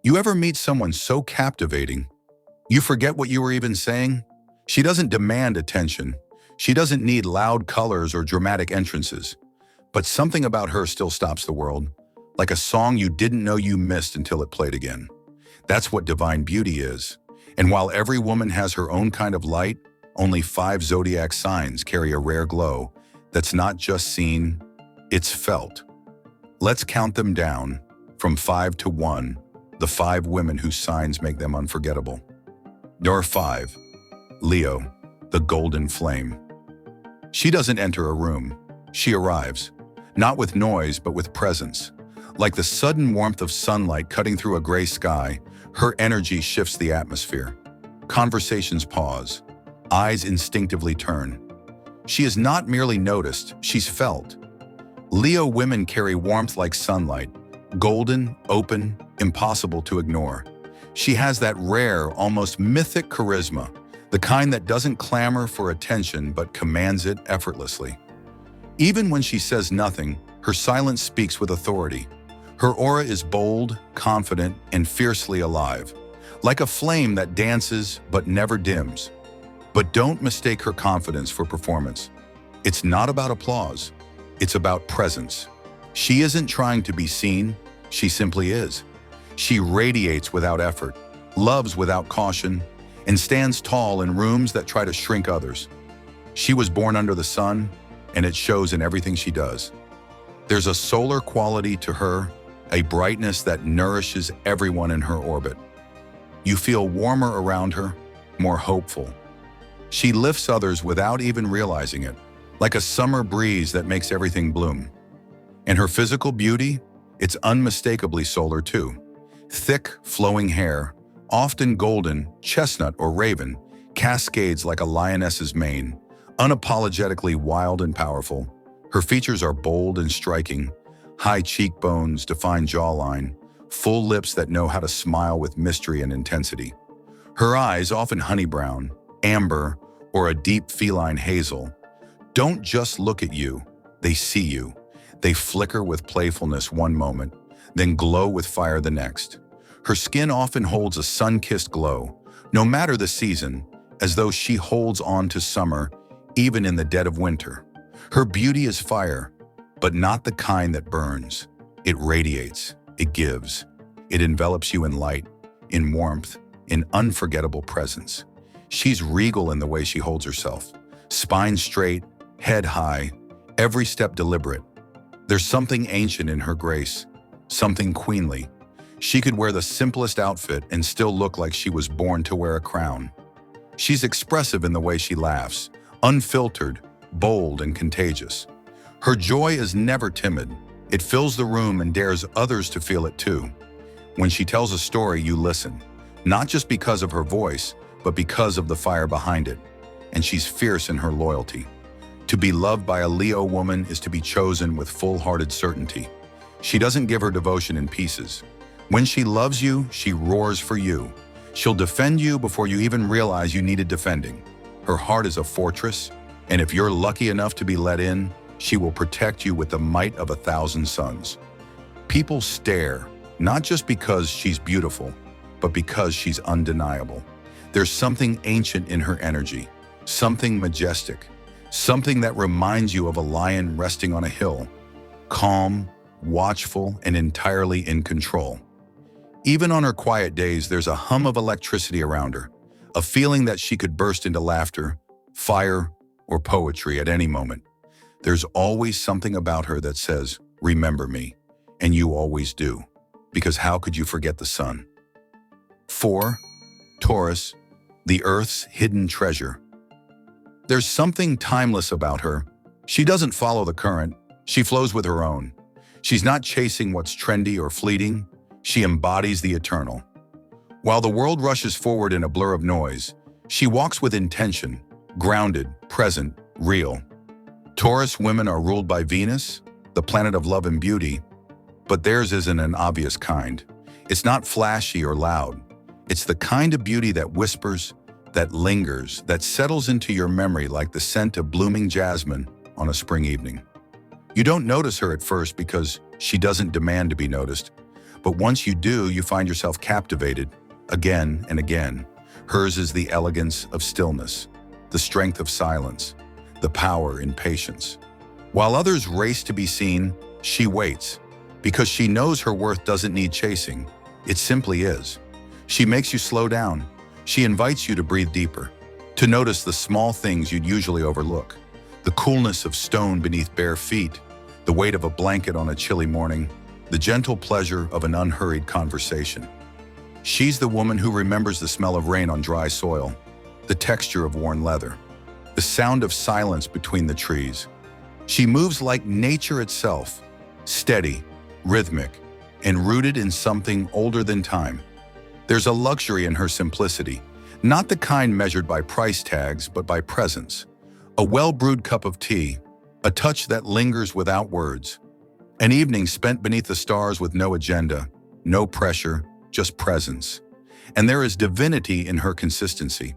You ever meet someone so captivating, you forget what you were even saying? She doesn't demand attention. She doesn't need loud colors or dramatic entrances. But something about her still stops the world, like a song you didn't know you missed until it played again. That's what divine beauty is. And while every woman has her own kind of light, only 5 zodiac signs carry a rare glow that's not just seen, it's felt. Let's count them down, from 5 to 1, the 5 women whose signs make them unforgettable. Number 5. Leo, the golden flame. She doesn't enter a room. She arrives, not with noise but with presence. Like the sudden warmth of sunlight cutting through a gray sky, her energy shifts the atmosphere. Conversations pause. Eyes instinctively turn. She is not merely noticed, she's felt. Leo women carry warmth like sunlight, golden, open, impossible to ignore. She has that rare, almost mythic charisma, the kind that doesn't clamor for attention but commands it effortlessly. Even when she says nothing, her silence speaks with authority. Her aura is bold, confident, and fiercely alive, like a flame that dances but never dims. But don't mistake her confidence for performance. It's not about applause. It's about presence. She isn't trying to be seen, she simply is. She radiates without effort, loves without caution, and stands tall in rooms that try to shrink others. She was born under the sun, and it shows in everything she does. There's a solar quality to her, a brightness that nourishes everyone in her orbit. You feel warmer around her, more hopeful. She lifts others without even realizing it, like a summer breeze that makes everything bloom. And her physical beauty, it's unmistakably solar too. Thick, flowing hair, often golden, chestnut, or raven, cascades like a lioness's mane, unapologetically wild and powerful. Her features are bold and striking, high cheekbones, defined jawline, full lips that know how to smile with mystery and intensity. Her eyes, often honey brown, amber, or a deep feline hazel, don't just look at you, they see you. They flicker with playfulness one moment, then glow with fire the next. Her skin often holds a sun-kissed glow, no matter the season, as though she holds on to summer, even in the dead of winter. Her beauty is fire, but not the kind that burns. It radiates, it gives. It envelops you in light, in warmth, in unforgettable presence. She's regal in the way she holds herself, spine straight, head high, every step deliberate. There's something ancient in her grace, something queenly. She could wear the simplest outfit and still look like she was born to wear a crown. She's expressive in the way she laughs, unfiltered, bold, and contagious. Her joy is never timid. It fills the room and dares others to feel it too. When she tells a story, you listen, not just because of her voice, but because of the fire behind it. And she's fierce in her loyalty. To be loved by a Leo woman is to be chosen with full-hearted certainty. She doesn't give her devotion in pieces. When she loves you, she roars for you. She'll defend you before you even realize you needed defending. Her heart is a fortress, and if you're lucky enough to be let in, she will protect you with the might of 1,000 suns. People stare, not just because she's beautiful, but because she's undeniable. There's something ancient in her energy, something majestic, something that reminds you of a lion resting on a hill, calm, watchful, and entirely in control. Even on her quiet days, there's a hum of electricity around her, a feeling that she could burst into laughter, fire, or poetry at any moment. There's always something about her that says, "Remember me," and you always do, because how could you forget the sun? 4. Taurus, the Earth's hidden treasure. There's something timeless about her. She doesn't follow the current, she flows with her own. She's not chasing what's trendy or fleeting, she embodies the eternal. While the world rushes forward in a blur of noise, she walks with intention, grounded, present, real. Taurus women are ruled by Venus, the planet of love and beauty, but theirs isn't an obvious kind. It's not flashy or loud. It's the kind of beauty that whispers, that lingers, that settles into your memory like the scent of blooming jasmine on a spring evening. You don't notice her at first because she doesn't demand to be noticed, But once you do, you find yourself captivated again and again. Hers is the elegance of stillness, the strength of silence, the power in patience. While others race to be seen, she waits, because she knows her worth doesn't need chasing. It simply is. She makes you slow down. She invites you to breathe deeper, to notice the small things you'd usually overlook. The coolness of stone beneath bare feet, the weight of a blanket on a chilly morning, the gentle pleasure of an unhurried conversation. She's the woman who remembers the smell of rain on dry soil, the texture of worn leather, the sound of silence between the trees. She moves like nature itself, steady, rhythmic, and rooted in something older than time. There's a luxury in her simplicity, not the kind measured by price tags, but by presence. A well-brewed cup of tea, a touch that lingers without words. An evening spent beneath the stars with no agenda, no pressure, just presence. And there is divinity in her consistency.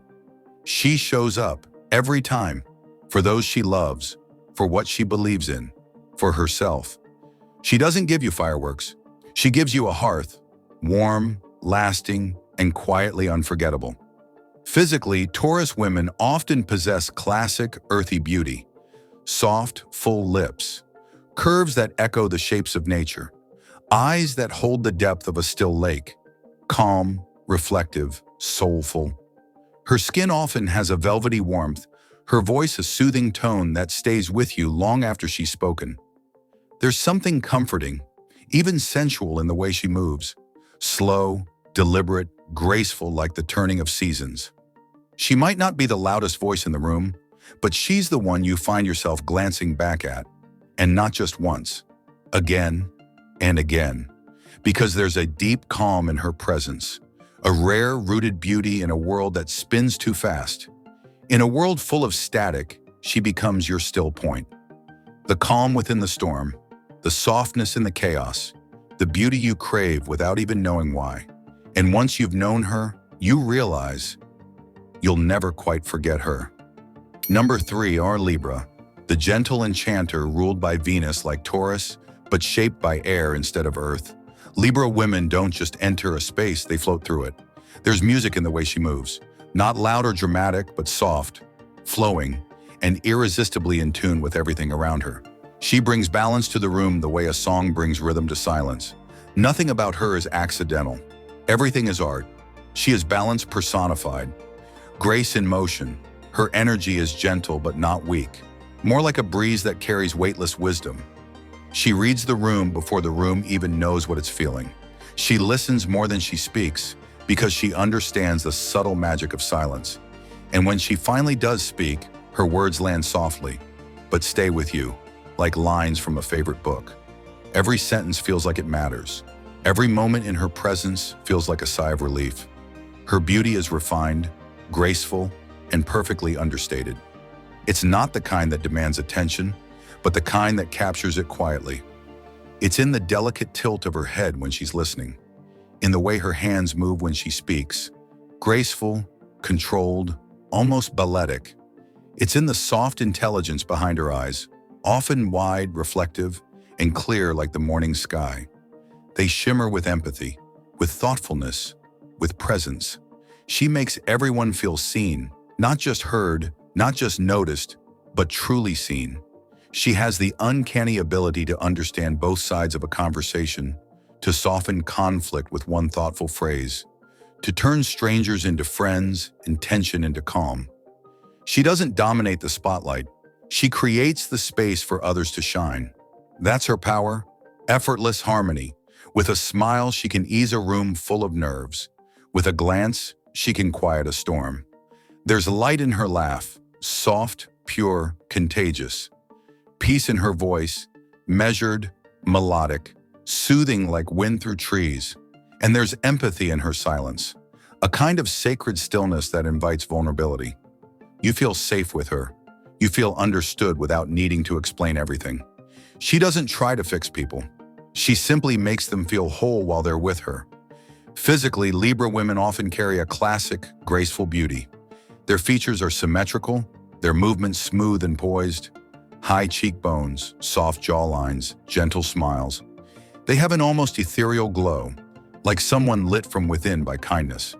She shows up every time, for those she loves, for what she believes in, for herself. She doesn't give you fireworks. She gives you a hearth, warm, lasting, and quietly unforgettable. Physically, Taurus women often possess classic, earthy beauty. Soft, full lips, curves that echo the shapes of nature, eyes that hold the depth of a still lake, calm, reflective, soulful. Her skin often has a velvety warmth, her voice a soothing tone that stays with you long after she's spoken. There's something comforting, even sensual in the way she moves, slow, deliberate, graceful like the turning of seasons. She might not be the loudest voice in the room, but she's the one you find yourself glancing back at, and not just once, again and again, because there's a deep calm in her presence, a rare rooted beauty in a world that spins too fast. In a world full of static, she becomes your still point. The calm within the storm, the softness in the chaos, the beauty you crave without even knowing why. And once you've known her, you realize you'll never quite forget her. Number 3 are Libra, the gentle enchanter ruled by Venus like Taurus, but shaped by air instead of earth. Libra women don't just enter a space, they float through it. There's music in the way she moves, not loud or dramatic, but soft, flowing, and irresistibly in tune with everything around her. She brings balance to the room the way a song brings rhythm to silence. Nothing about her is accidental. Everything is art. She is balance personified. Grace in motion. Her energy is gentle but not weak, more like a breeze that carries weightless wisdom. She reads the room before the room even knows what it's feeling. She listens more than she speaks because she understands the subtle magic of silence. And when she finally does speak, her words land softly, but stay with you, like lines from a favorite book. Every sentence feels like it matters. Every moment in her presence feels like a sigh of relief. Her beauty is refined, graceful, and perfectly understated. It's not the kind that demands attention, but the kind that captures it quietly. It's in the delicate tilt of her head when she's listening, in the way her hands move when she speaks, graceful, controlled, almost balletic. It's in the soft intelligence behind her eyes, often wide, reflective, and clear like the morning sky. They shimmer with empathy, with thoughtfulness, with presence. She makes everyone feel seen, not just heard, not just noticed, but truly seen. She has the uncanny ability to understand both sides of a conversation, to soften conflict with one thoughtful phrase, to turn strangers into friends and tension into calm. She doesn't dominate the spotlight. She creates the space for others to shine. That's her power, effortless harmony. With a smile, she can ease a room full of nerves. With a glance, she can quiet a storm. There's light in her laugh, soft, pure, contagious. Peace in her voice, measured, melodic, soothing like wind through trees. And there's empathy in her silence, a kind of sacred stillness that invites vulnerability. You feel safe with her. You feel understood without needing to explain everything. She doesn't try to fix people. She simply makes them feel whole while they're with her. Physically, Libra women often carry a classic, graceful beauty. Their features are symmetrical, their movements smooth and poised. High cheekbones, soft jawlines, gentle smiles. They have an almost ethereal glow, like someone lit from within by kindness.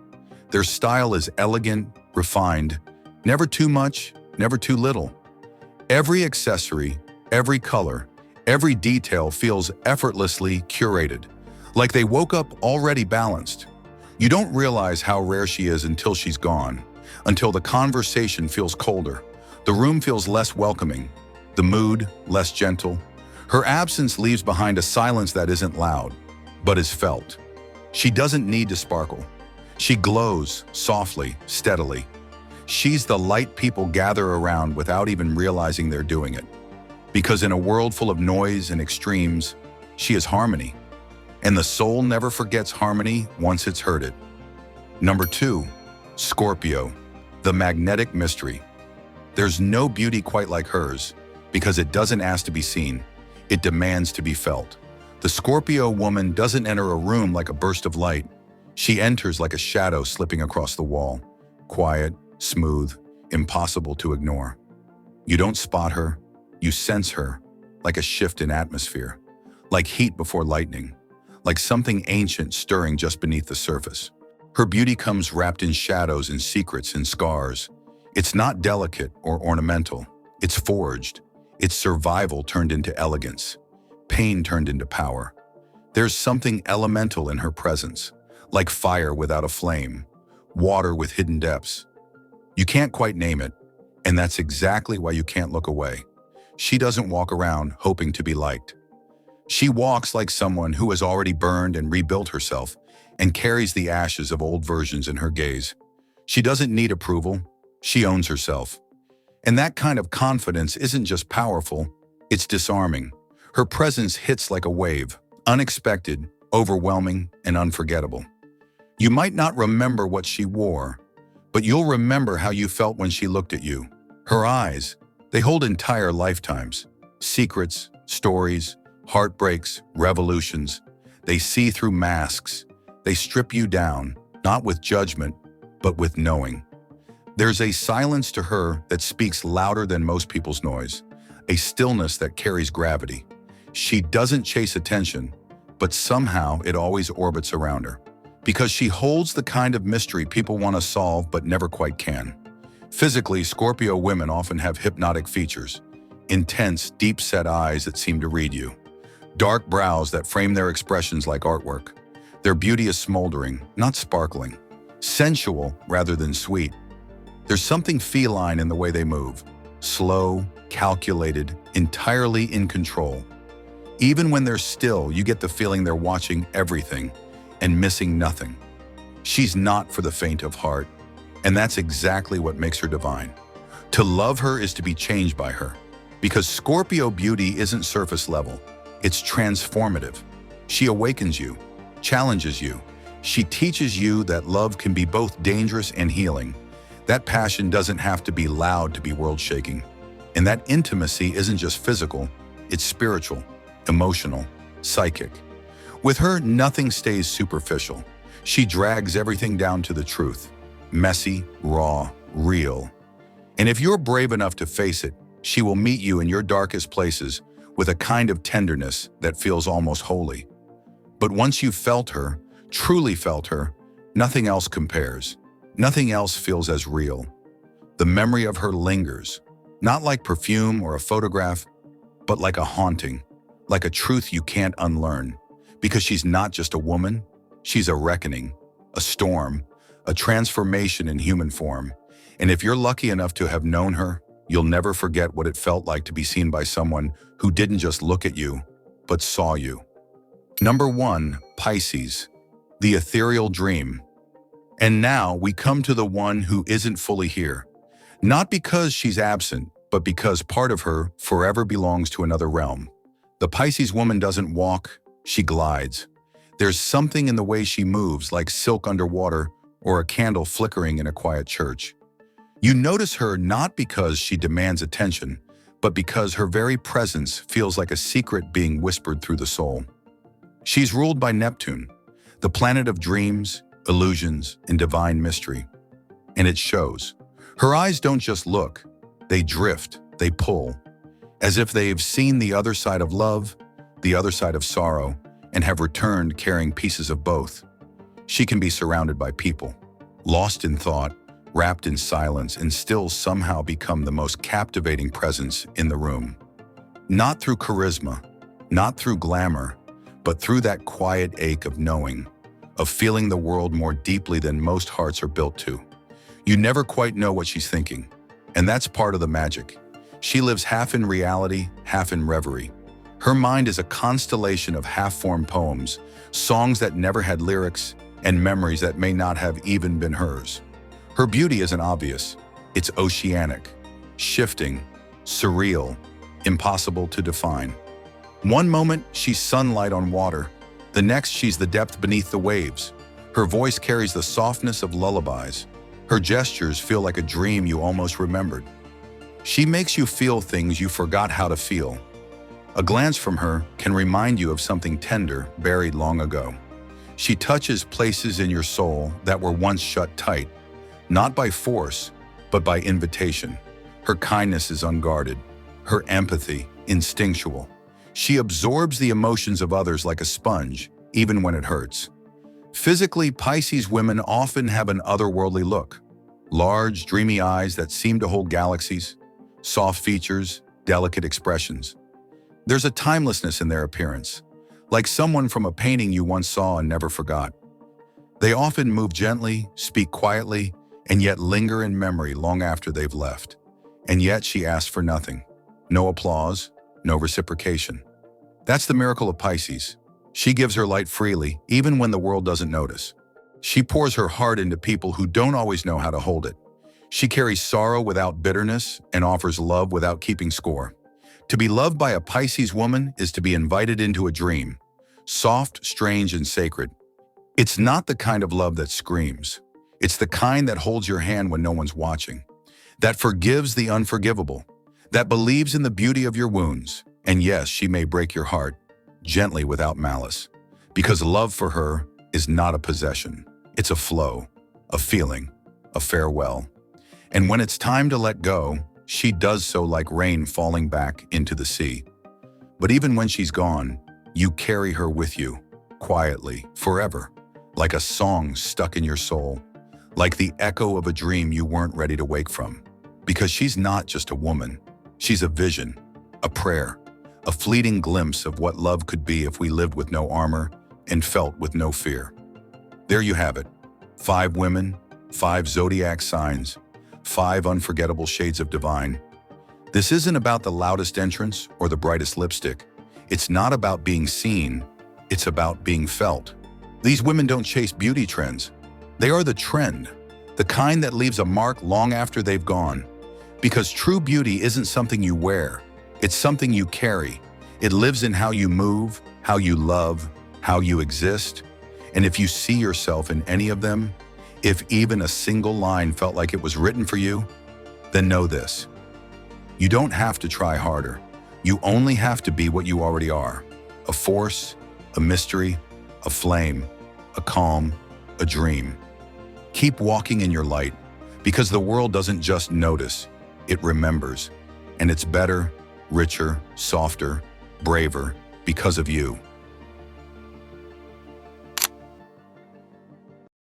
Their style is elegant, refined, never too much, never too little. Every accessory, every color, every detail feels effortlessly curated, like they woke up already balanced. You don't realize how rare she is until she's gone, until the conversation feels colder, the room feels less welcoming, the mood less gentle. Her absence leaves behind a silence that isn't loud, but is felt. She doesn't need to sparkle. She glows softly, steadily. She's the light people gather around without even realizing they're doing it. Because in a world full of noise and extremes, she is harmony. And the soul never forgets harmony once it's heard it. Number 2, Scorpio, the magnetic mystery. There's no beauty quite like hers, because it doesn't ask to be seen, it demands to be felt. The Scorpio woman doesn't enter a room like a burst of light. She enters like a shadow slipping across the wall, quiet, smooth, impossible to ignore. You don't spot her, you sense her, like a shift in atmosphere, like heat before lightning, like something ancient stirring just beneath the surface. Her beauty comes wrapped in shadows and secrets and scars. It's not delicate or ornamental, it's forged. It's survival turned into elegance, pain turned into power. There's something elemental in her presence, like fire without a flame, water with hidden depths. You can't quite name it, and that's exactly why you can't look away. She doesn't walk around hoping to be liked. She walks like someone who has already burned and rebuilt herself and carries the ashes of old versions in her gaze. She doesn't need approval, she owns herself. And that kind of confidence isn't just powerful, it's disarming. Her presence hits like a wave, unexpected, overwhelming, and unforgettable. You might not remember what she wore, but you'll remember how you felt when she looked at you. Her eyes, they hold entire lifetimes. Secrets, stories, heartbreaks, revolutions. They see through masks. They strip you down, not with judgment, but with knowing. There's a silence to her that speaks louder than most people's noise, a stillness that carries gravity. She doesn't chase attention, but somehow it always orbits around her. Because she holds the kind of mystery people want to solve but never quite can. Physically, Scorpio women often have hypnotic features, intense, deep-set eyes that seem to read you, dark brows that frame their expressions like artwork. Their beauty is smoldering, not sparkling, sensual rather than sweet. There's something feline in the way they move, slow, calculated, entirely in control. Even when they're still, you get the feeling they're watching everything and missing nothing. She's not for the faint of heart, and that's exactly what makes her divine. To love her is to be changed by her, because Scorpio beauty isn't surface level, it's transformative. She awakens you, challenges you. She teaches you that love can be both dangerous and healing. That passion doesn't have to be loud to be world-shaking. And that intimacy isn't just physical, it's spiritual, emotional, psychic. With her, nothing stays superficial. She drags everything down to the truth. Messy, raw, real. And if you're brave enough to face it, she will meet you in your darkest places with a kind of tenderness that feels almost holy. But once you've felt her, truly felt her, nothing else compares. Nothing else feels as real. The memory of her lingers, not like perfume or a photograph, but like a haunting, like a truth you can't unlearn. Because she's not just a woman, she's a reckoning, a storm, a transformation in human form. And if you're lucky enough to have known her, you'll never forget what it felt like to be seen by someone who didn't just look at you, but saw you. Number 1, Pisces, the ethereal dream. And now we come to the one who isn't fully here. Not because she's absent, but because part of her forever belongs to another realm. The Pisces woman doesn't walk, she glides. There's something in the way she moves, like silk underwater or a candle flickering in a quiet church. You notice her not because she demands attention, but because her very presence feels like a secret being whispered through the soul. She's ruled by Neptune, the planet of dreams, illusions, and divine mystery. And it shows. Her eyes don't just look, they drift, they pull, as if they've seen the other side of love, the other side of sorrow, and have returned carrying pieces of both. She can be surrounded by people, lost in thought, wrapped in silence, and still somehow become the most captivating presence in the room. Not through charisma, not through glamour, but through that quiet ache of knowing, of feeling the world more deeply than most hearts are built to. You never quite know what she's thinking, and that's part of the magic. She lives half in reality, half in reverie. Her mind is a constellation of half-formed poems, songs that never had lyrics, and memories that may not have even been hers. Her beauty isn't obvious. It's oceanic, shifting, surreal, impossible to define. One moment, she's sunlight on water. The next, she's the depth beneath the waves. Her voice carries the softness of lullabies. Her gestures feel like a dream you almost remembered. She makes you feel things you forgot how to feel. A glance from her can remind you of something tender buried long ago. She touches places in your soul that were once shut tight, not by force, but by invitation. Her kindness is unguarded, her empathy instinctual. She absorbs the emotions of others like a sponge, even when it hurts. Physically, Pisces women often have an otherworldly look. Large, dreamy eyes that seem to hold galaxies, soft features, delicate expressions. There's a timelessness in their appearance, like someone from a painting you once saw and never forgot. They often move gently, speak quietly, and yet linger in memory long after they've left. And yet she asks for nothing. No applause, no reciprocation. That's the miracle of Pisces. She gives her light freely, even when the world doesn't notice. She pours her heart into people who don't always know how to hold it. She carries sorrow without bitterness and offers love without keeping score. To be loved by a Pisces woman is to be invited into a dream, soft, strange, and sacred. It's not the kind of love that screams. It's the kind that holds your hand when no one's watching, that forgives the unforgivable, that believes in the beauty of your wounds. And yes, she may break your heart, gently without malice, because love for her is not a possession. It's a flow, a feeling, a farewell. And when it's time to let go, she does so like rain falling back into the sea. But even when she's gone, you carry her with you, quietly, forever, like a song stuck in your soul, like the echo of a dream you weren't ready to wake from. Because she's not just a woman, she's a vision, a prayer, a fleeting glimpse of what love could be if we lived with no armor and felt with no fear. There you have it, 5 women, 5 zodiac signs, 5 unforgettable shades of divine. This isn't about the loudest entrance or the brightest lipstick. It's not about being seen, it's about being felt. These women don't chase beauty trends. They are the trend, the kind that leaves a mark long after they've gone. Because true beauty isn't something you wear, it's something you carry. It lives in how you move, how you love, how you exist. And if you see yourself in any of them, if even a single line felt like it was written for you, then know this. You don't have to try harder. You only have to be what you already are. A force, a mystery, a flame, a calm, a dream. Keep walking in your light, because the world doesn't just notice, it remembers. And it's better, richer, softer, braver, because of you.